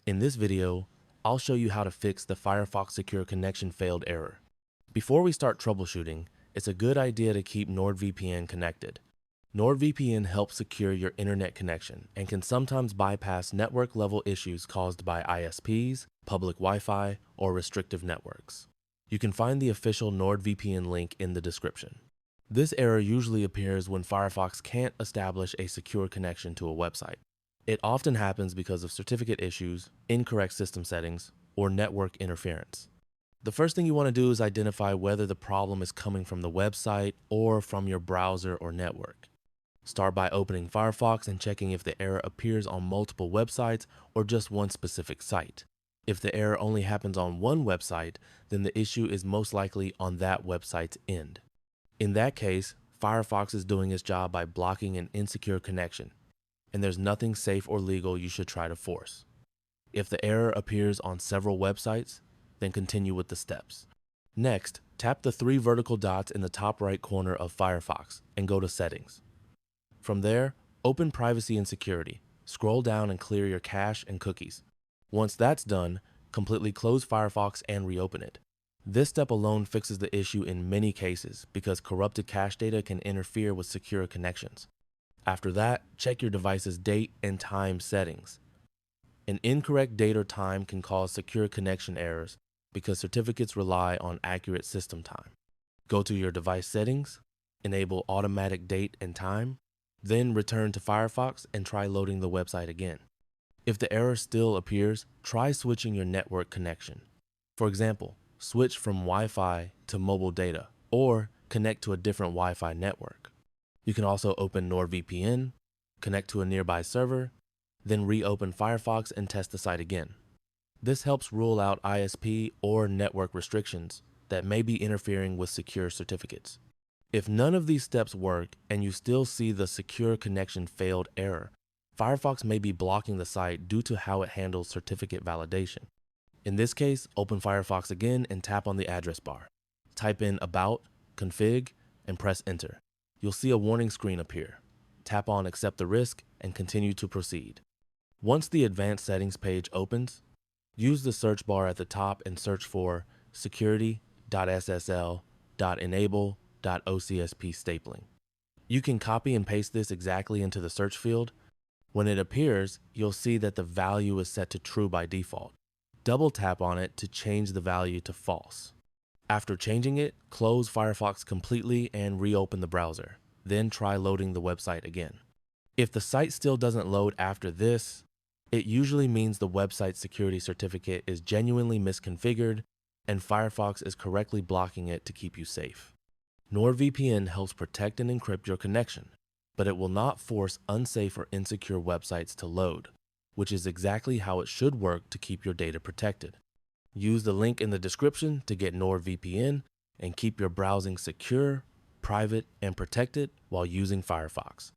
In this video, I'll show you how to fix the Firefox Secure Connection Failed error. Before we start troubleshooting, it's a good idea to keep NordVPN connected. NordVPN helps secure your internet connection and can sometimes bypass network-level issues caused by ISPs, public Wi-Fi, or restrictive networks. You can find the official NordVPN link in the description. This error usually appears when Firefox can't establish a secure connection to a website. It often happens because of certificate issues, incorrect system settings, or network interference. The first thing you want to do is identify whether the problem is coming from the website or from your browser or network. Start by opening Firefox and checking if the error appears on multiple websites or just one specific site. If the error only happens on one website, then the issue is most likely on that website's end. In that case, Firefox is doing its job by blocking an insecure connection, and there's nothing safe or legal you should try to force. If the error appears on several websites, then continue with the steps. Next, tap the three vertical dots in the top right corner of Firefox and go to Settings. From there, open Privacy and Security. Scroll down and clear your cache and cookies. Once that's done, completely close Firefox and reopen it. This step alone fixes the issue in many cases because corrupted cache data can interfere with secure connections. After that, check your device's date and time settings. An incorrect date or time can cause secure connection errors because certificates rely on accurate system time. Go to your device settings, enable automatic date and time, then return to Firefox and try loading the website again. If the error still appears, try switching your network connection. For example, switch from Wi-Fi to mobile data or connect to a different Wi-Fi network. You can also open NordVPN, connect to a nearby server, then reopen Firefox and test the site again. This helps rule out ISP or network restrictions that may be interfering with secure certificates. If none of these steps work and you still see the Secure Connection Failed error, Firefox may be blocking the site due to how it handles certificate validation. In this case, open Firefox again and tap on the address bar. Type in About, Config, and press Enter. You'll see a warning screen appear. Tap on Accept the Risk and continue to proceed. Once the Advanced Settings page opens, use the search bar at the top and search for security.ssl.enable.ocsp stapling. You can copy and paste this exactly into the search field. When it appears, you'll see that the value is set to true by default. Double tap on it to change the value to false. After changing it, close Firefox completely and reopen the browser. Then try loading the website again. If the site still doesn't load after this, it usually means the website security certificate is genuinely misconfigured and Firefox is correctly blocking it to keep you safe. NordVPN helps protect and encrypt your connection, but it will not force unsafe or insecure websites to load, which is exactly how it should work to keep your data protected. Use the link in the description to get NordVPN and keep your browsing secure, private, and protected while using Firefox.